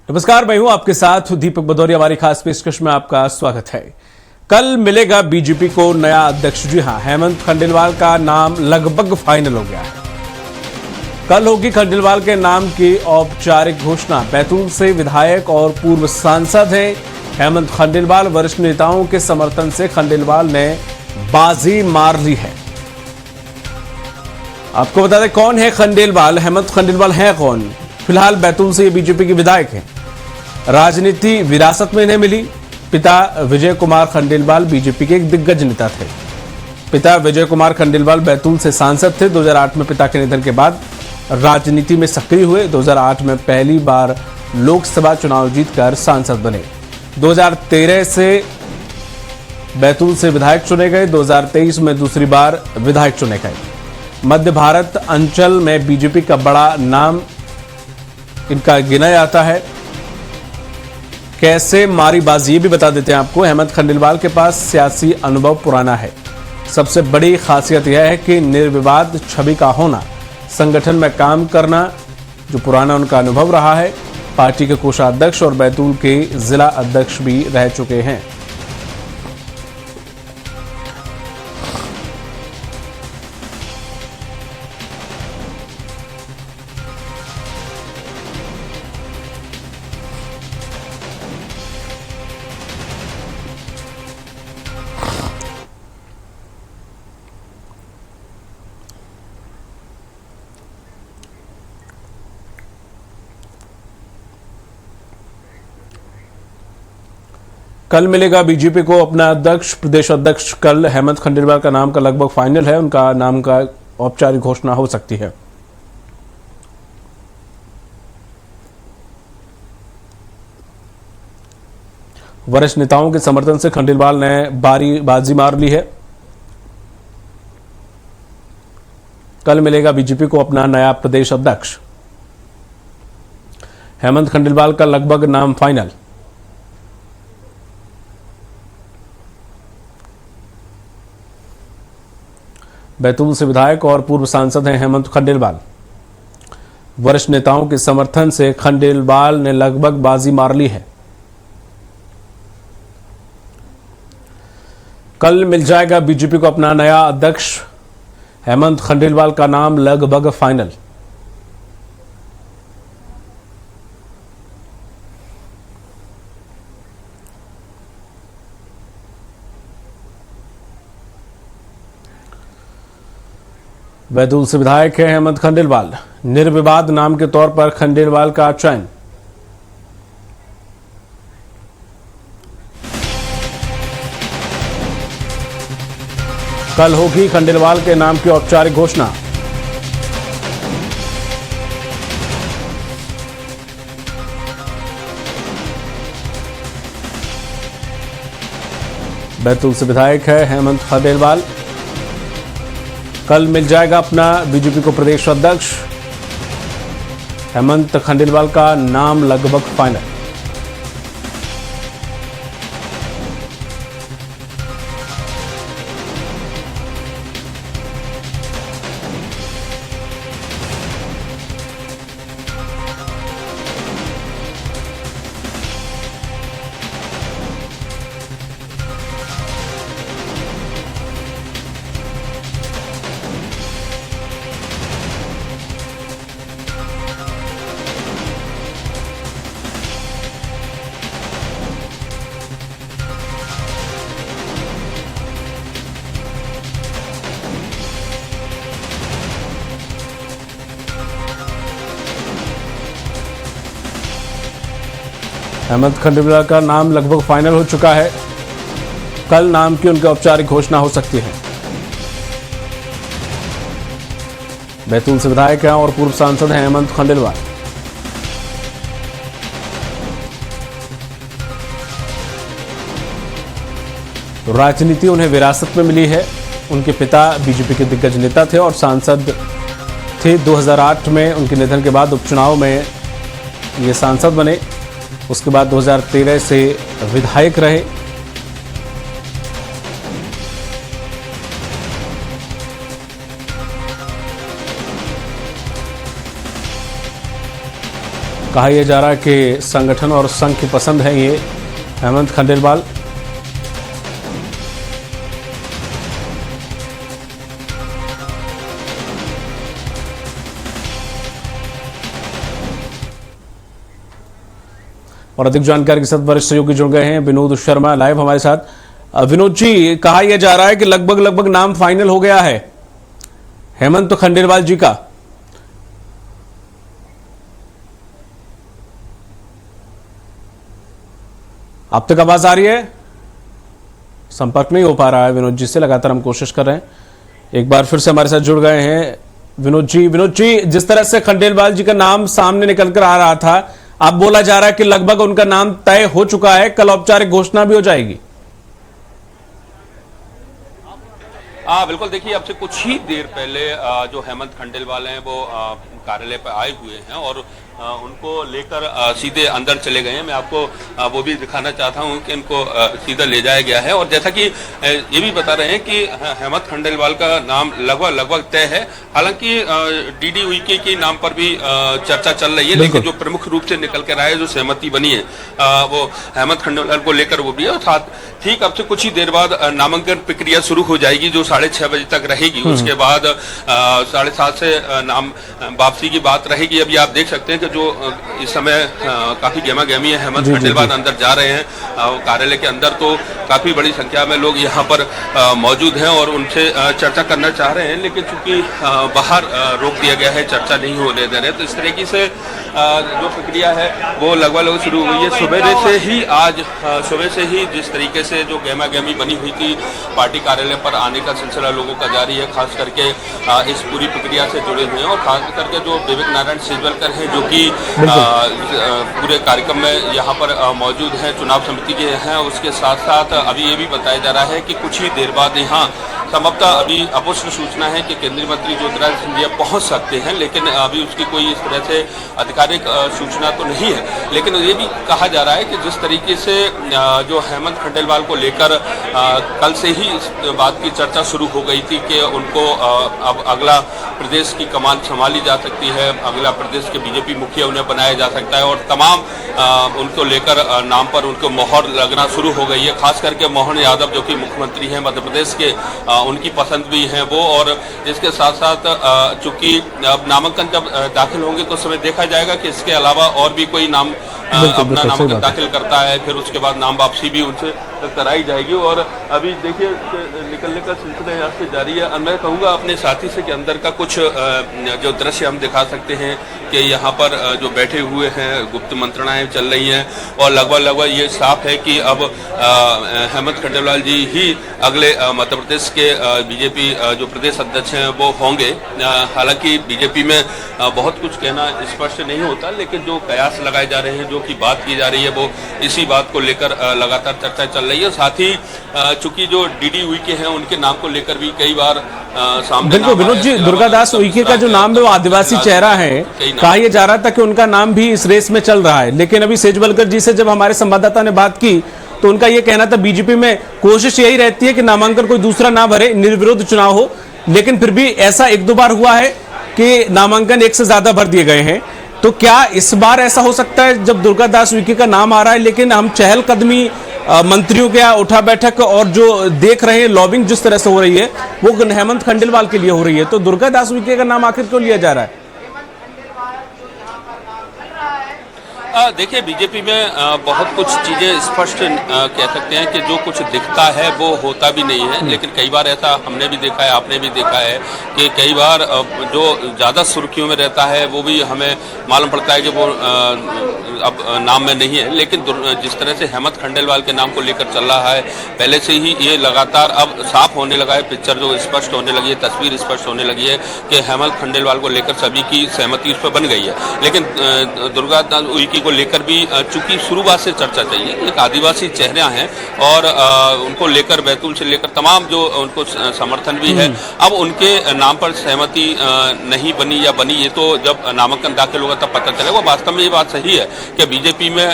नमस्कार, मैं हूं आपके साथ दीपक भदौरिया। हमारी खास पेशकश में आपका स्वागत है। कल मिलेगा बीजेपी को नया अध्यक्ष। जी हां, हेमंत खंडेलवाल का नाम लगभग फाइनल हो गया है। कल होगी खंडेलवाल के नाम की औपचारिक घोषणा। बैतूल से विधायक और पूर्व सांसद हैं हेमंत खंडेलवाल। वरिष्ठ नेताओं के समर्थन से खंडेलवाल ने बाजी मार ली है। आपको बता दें कौन है खंडेलवाल। हेमंत खंडेलवाल है कौन? फिलहाल बैतूल से ये बीजेपी के विधायक हैं। राजनीति विरासत में इन्हें मिली। पिता विजय कुमार खंडेलवाल बीजेपी के एक दिग्गज नेता थे। पिता विजय कुमार खंडेलवाल बैतूल से सांसद थे। 2008 में पिता के निधन के बाद राजनीति में सक्रिय हुए। 2008 में पहली बार लोकसभा चुनाव जीतकर सांसद बने। 2013 से बैतूल से विधायक चुने गए। 2023 में दूसरी बार विधायक चुने गए। मध्य भारत अंचल में बीजेपी का बड़ा नाम इनका गिना जाता है। कैसे मारी बाजी ये भी बता देते हैं आपको। हेमंत खंडेलवाल के पास सियासी अनुभव पुराना है। सबसे बड़ी खासियत यह है कि निर्विवाद छवि का होना, संगठन में काम करना, जो पुराना उनका अनुभव रहा है। पार्टी के कोषाध्यक्ष और बैतूल के जिला अध्यक्ष भी रह चुके हैं। कल मिलेगा बीजेपी को अपना अध्यक्ष, प्रदेश अध्यक्ष। कल हेमंत खंडेलवाल का नाम का लगभग फाइनल है। उनका नाम का औपचारिक घोषणा हो सकती है। वरिष्ठ नेताओं के समर्थन से खंडेलवाल ने बाजी मार ली है। कल मिलेगा बीजेपी को अपना नया प्रदेश अध्यक्ष। हेमंत खंडेलवाल का लगभग नाम फाइनल। बैतूल से विधायक और पूर्व सांसद हैं हेमंत खंडेलवाल। वरिष्ठ नेताओं के समर्थन से खंडेलवाल ने लगभग बाजी मार ली है। कल मिल जाएगा बीजेपी को अपना नया अध्यक्ष। हेमंत खंडेलवाल का नाम लगभग फाइनल। बैतूल से विधायक है हेमंत खंडेलवाल। निर्विवाद नाम के तौर पर खंडेलवाल का चयन। कल होगी खंडेलवाल के नाम की औपचारिक घोषणा। बैतूल से विधायक है हेमंत खंडेलवाल। कल मिल जाएगा अपना बीजेपी को प्रदेश अध्यक्ष। हेमंत खंडेलवाल का नाम लगभग फाइनल। हेमंत खंडेलवाल का नाम लगभग फाइनल हो चुका है। कल नाम की उनकी औपचारिक घोषणा हो सकती है। बैतूल से विधायक हैं और पूर्व सांसद हैं हेमंत खंडेलवाल। तो राजनीति उन्हें विरासत में मिली है। उनके पिता बीजेपी के दिग्गज नेता थे और सांसद थे। 2008 में उनके निधन के बाद उपचुनाव में ये सांसद बने। उसके बाद 2013 से विधायक रहे। कहा यह जा रहा है कि संगठन और संघ की पसंद है ये हेमंत खंडेलवाल। और अधिक जानकारी के साथ वरिष्ठ सहयोगी जुड़ गए हैं विनोद शर्मा लाइव हमारे साथ। विनोद जी, कहा यह जा रहा है कि लगभग नाम फाइनल हो गया है हेमंत खंडेलवाल जी का। अब तक आवाज आ रही है? संपर्क नहीं हो पा रहा है विनोद जी से, लगातार हम कोशिश कर रहे हैं। एक बार फिर से हमारे साथ जुड़ गए हैं विनोद जी, जिस तरह से खंडेलवाल जी का नाम सामने निकल कर आ रहा था, अब बोला जा रहा है कि लगभग उनका नाम तय हो चुका है, कल औपचारिक घोषणा भी हो जाएगी। बिल्कुल। देखिए, अब से कुछ ही देर पहले जो हेमंत खंडेलवाल हैं वो कार्यालय पर आए हुए हैं और उनको लेकर सीधे अंदर चले गए हैं। मैं आपको वो भी दिखाना चाहता हूं कि इनको सीधा ले जाया गया है। और जैसा कि ये भी बता रहे हैं कि हेमंत खंडेलवाल का नाम लगभग तय है। हालांकि डीडी उइके के नाम पर भी चर्चा चल रही है, लेकिन जो प्रमुख रूप से निकल कर आए, जो सहमति बनी है वो हेमंत खंडेलवाल को लेकर वो भी है। और साथ ठीक अब से कुछ ही देर बाद नामांकन प्रक्रिया शुरू हो जाएगी, जो 6:30 बजे तक रहेगी। उसके बाद 7:30 से नाम वापसी की बात रहेगी। अभी आप देख सकते हैं कि जो इस समय काफी गहमा गहमी है, हेमंत खंडेलवाल अंदर जा रहे हैं कार्यालय के अंदर, तो काफी बड़ी संख्या में लोग यहाँ पर मौजूद हैं और उनसे चर्चा करना चाह रहे हैं, लेकिन चूंकि बाहर रोक दिया गया है, चर्चा नहीं होने दे रहे। तो इस तरीके से जो प्रक्रिया है वो लगभग शुरू हुई है। सुबह से ही जिस तरीके से जो गहमा गहमी बनी हुई थी, पार्टी कार्यालय पर आने का सिलसिला लोगों का जारी है, खास करके इस पूरी प्रक्रिया से जुड़े हुए हैं। और खास करके जो विवेक नारायण सेजवलकर हैं, जो कि पूरे कार्यक्रम में यहाँ पर मौजूद हैं, चुनाव समिति के हैं। उसके साथ साथ अभी ये भी बताया जा रहा है कि कुछ ही देर बाद यहाँ संभवतः अभी अपुष्ट सूचना है कि केंद्रीय मंत्री ज्योतिरादित्य सिंधिया पहुंच सकते हैं, लेकिन अभी उसकी कोई इस तरह से आधिकारिक सूचना तो नहीं है। लेकिन ये भी कहा जा रहा है कि जिस तरीके से जो हेमंत खंडेलवाल को लेकर कल से ही इस बात की चर्चा शुरू हो गई थी कि उनको अब अगला प्रदेश की कमान संभाली जा सकती है, अगला प्रदेश के बीजेपी मुखिया उन्हें बनाया जा सकता है, और तमाम उनको लेकर नाम पर उनको मोहर लगना शुरू हो गई है। खास करके मोहन यादव, जो कि मुख्यमंत्री हैं मध्य प्रदेश के, उनकी पसंद भी है वो। और इसके साथ साथ चूंकि अब नामांकन जब दाखिल होंगे तो समय देखा जाएगा कि इसके अलावा और भी कोई नाम अपना नामांकन दाखिल करता है, फिर उसके बाद नाम वापसी भी उनसे कराई जाएगी। और अभी देखिए निकलने का सिलसिला यहाँ से जारी है। मैं कहूँगा अपने साथी से कि अंदर का कुछ जो दृश्य हम दिखा सकते हैं कि यहाँ पर जो बैठे हुए हैं, गुप्त मंत्रणाएं चल रही हैं और लगभग ये साफ है कि अब हेमंत खंडेलवाल जी ही अगले मध्य प्रदेश के बीजेपी जो प्रदेश अध्यक्ष हैं वो होंगे। हालांकि बीजेपी में बहुत कुछ कहना स्पष्ट नहीं होता, लेकिन जो कयास लगाए जा रहे हैं, जो की बात की जा रही है, वो इसी बात को लेकर लगातार चर्चा चल रही है। साथ ही चूंकि जो डीडी उइके हैं उनके नाम को लेकर भी कई बार सामने बिल्कुल विनोद जी, दुर्गादास उइके का जो नाम है वो आदिवासी चेहरा है। कहा यह जा रहा था कि उनका नाम भी इस रेस में चल रहा है, लेकिन अभी सेजवलकर जी से जब हमारे संवाददाता ने बात की तो उनका यह कहना था बीजेपी में कोशिश यही रहती है कि नामांकन कोई दूसरा ना भरे, निर्विरोध चुनाव हो। लेकिन फिर भी ऐसा 1-2 बार हुआ है कि नामांकन एक से ज्यादा भर दिए गए हैं। तो क्या इस बार ऐसा हो सकता है जब दुर्गादास उइके का नाम आ रहा है, लेकिन हम चहलकदमी मंत्रियों के उठा बैठक और जो देख रहे हैं लॉबिंग जिस तरह से हो रही है वो हेमंत खंडेलवाल के लिए हो रही है, तो दुर्गादास उइके का नाम आखिर क्यों लिया जा रहा है? देखिए, बीजेपी में बहुत कुछ चीजें स्पष्ट कह सकते हैं कि जो कुछ दिखता है वो होता भी नहीं है। लेकिन कई बार ऐसा हमने भी देखा है, आपने भी देखा है कि कई बार जो ज्यादा सुर्खियों में रहता है वो भी हमें मालूम पड़ता है कि वो अब नाम में नहीं है। लेकिन जिस तरह से हेमंत खंडेलवाल के नाम को लेकर चल रहा है, पहले से ही ये लगातार अब साफ होने लगा है, पिक्चर जो स्पष्ट होने लगी है, तस्वीर स्पष्ट होने लगी है कि हेमंत खंडेलवाल को लेकर सभी की सहमति उस पर बन गई है। लेकिन दुर्गादास उइके को लेकर भी चूंकि शुरुआत से चर्चा चाहिए, एक आदिवासी चेहरा हैं और उनको लेकर बैतूल से लेकर तमाम जो उनको समर्थन भी है, अब उनके नाम पर सहमति नहीं बनी या बनी, ये तो जब नामांकन दाखिल होगा तब पता चलेगा। वास्तव में ये बात सही है कि बीजेपी में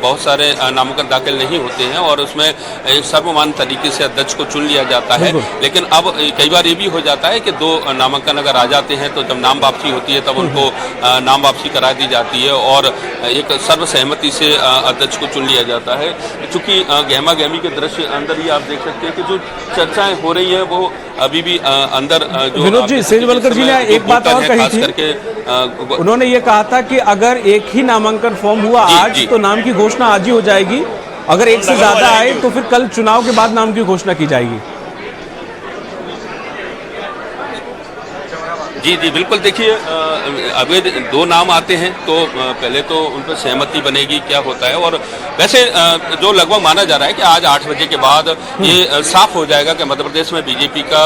बहुत सारे नामांकन दाखिल नहीं होते हैं और उसमें एक सर्वमान्य तरीके से अध्यक्ष को चुन लिया जाता है, लेकिन अब कई बार ये भी हो जाता है कि 2 नामांकन अगर आ जाते हैं तो जब नाम वापसी होती है तब उनको नाम वापसी करा दी जाती है और एक सर्वसहमति से अध्यक्ष को चुन लिया जाता है। चूंकि गहमा गहमी के दृश्य अंदर ही आप देख सकते हैं कि जो चर्चाएं हो रही हैं वो अभी भी अंदर जो विनोद जी, सेजवलकर जी ने एक बात और कही थी, उन्होंने ये कहा था कि अगर एक ही नामांकन फॉर्म हुआ आज तो नाम की घोषणा आज ही हो जाएगी, अगर एक से ज्यादा आए तो फिर कल चुनाव के बाद नाम की घोषणा की जाएगी। जी जी बिल्कुल, देखिए अगर 2 नाम आते हैं तो पहले तो उन पर सहमति बनेगी, क्या होता है। और वैसे जो लगभग माना जा रहा है कि आज 8 बजे के बाद ये साफ हो जाएगा कि मध्य प्रदेश में बीजेपी का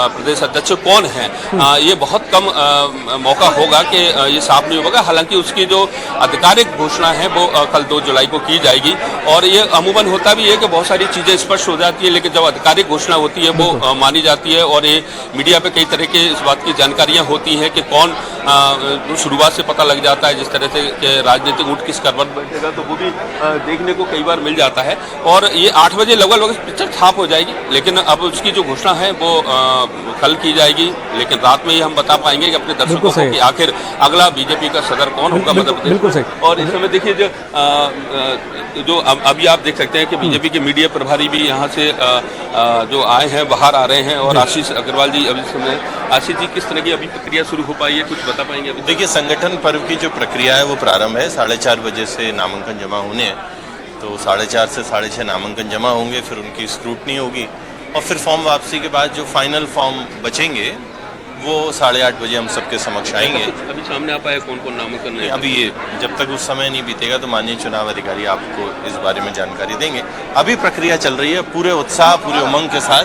प्रदेश अध्यक्ष कौन है। ये बहुत कम मौका होगा कि ये साफ नहीं होगा। हालांकि उसकी जो आधिकारिक घोषणा है वो कल 2 जुलाई को की जाएगी और ये अमूमन होता भी है कि बहुत सारी चीजें स्पष्ट हो जाती है, लेकिन जब आधिकारिक घोषणा होती है वो मानी जाती है और ये मीडिया पे कई तरह के इस बात की जानकारियां होती है कि कौन शुरुआत से पता लग जाता है, जिस तरह से राजनीतिक ऊँट किस करवट बैठेगा तो वो भी देखने को कई बार मिल जाता है। और ये 8 बजे लगभग पिक्चर छाप हो जाएगी, लेकिन अब उसकी जो घोषणा है वो कल की जाएगी, लेकिन रात में ही हम बता पाएंगे कि अपने दर्शकों को कि आखिर अगला बीजेपी का सदर कौन होगा मध्य प्रदेश। और इस समय देखिए जो अभी आप देख सकते हैं कि बीजेपी के मीडिया प्रभारी भी यहाँ से जो आए हैं बाहर आ रहे हैं और आशीष अग्रवाल जी अभी समय। आशीष जी, किस तरह की अभी प्रक्रिया शुरू हो पाई है, कुछ बता पाएंगे अभी? देखिए, संगठन पर्व की जो प्रक्रिया है वो प्रारंभ है। 4:30 बजे से नामांकन जमा होने हैं, तो 4:30 से 6:30 नामांकन जमा होंगे, फिर उनकी स्क्रूटनी होगी और फिर फॉर्म वापसी के बाद जो फाइनल फॉर्म बचेंगे वो 8:30 बजे हम सबके समक्ष आएंगे। अभी सामने आ पाया कौन कौन नामांकन है? अभी ये जब तक उस समय नहीं बीतेगा तो माननीय चुनाव अधिकारी आपको इस बारे में जानकारी देंगे। अभी प्रक्रिया चल रही है, पूरे उत्साह पूरे उमंग के साथ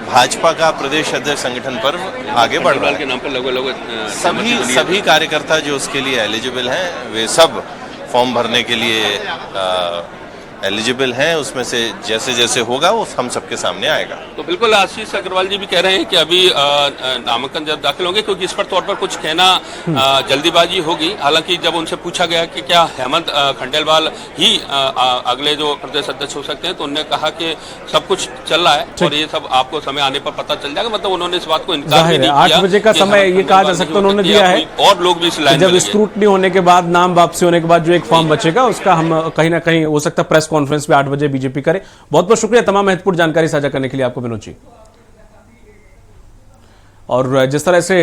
भाजपा का प्रदेश अध्यक्ष संगठन पर्व आगे बढ़ रहा है। के नाम पर लगभग सभी कार्यकर्ता जो उसके लिए एलिजिबल हैं वे सब फॉर्म भरने के लिए एलिजिबल हैं। उसमें से जैसे जैसे होगा वो हम सबके सामने आएगा। तो बिल्कुल आशीष अग्रवाल जी भी कह रहे हैं कि अभी नामांकन जब दाखिल होंगे, क्योंकि इस पर तौर पर कुछ कहना जल्दीबाजी होगी। हालांकि जब उनसे पूछा गया कि क्या हेमंत खंडेलवाल ही अगले जो प्रदेश अध्यक्ष हो सकते हैं, तो उन्होंने कहा कि सब कुछ चल रहा है और ये सब आपको समय आने पर पता चल जाएगा। मतलब उन्होंने इस बात को इनकार भी नहीं किया। 8 बजे का समय ये कहा जा सकता उन्होंने दिया है और लोग भी इस लाइन जब स्क्रूटनी होने के बाद, नाम वापसी होने के बाद जो एक फॉर्म बचेगा उसका हम कहीं ना कहीं हो सकता है प्रेस कॉन्फ्रेंस पे 8 बजे बीजेपी करे। बहुत बहुत शुक्रिया तमाम महत्वपूर्ण जानकारी साझा करने के लिए आपको विनोद जी। और जिस तरह से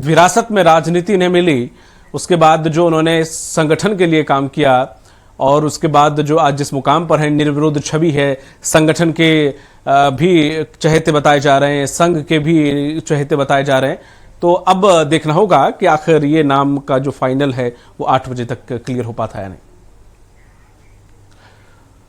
विरासत में राजनीति ने मिली, उसके बाद जो उन्होंने संगठन के लिए काम किया और उसके बाद जो आज जिस मुकाम पर है, निर्विरोध छवि है, संगठन के भी चहेते बताए जा रहे हैं, संघ के भी चहेते बताए जा रहे हैं। तो अब देखना होगा कि आखिर ये नाम का जो फाइनल है वो 8 बजे तक क्लियर हो पाता है या नहीं।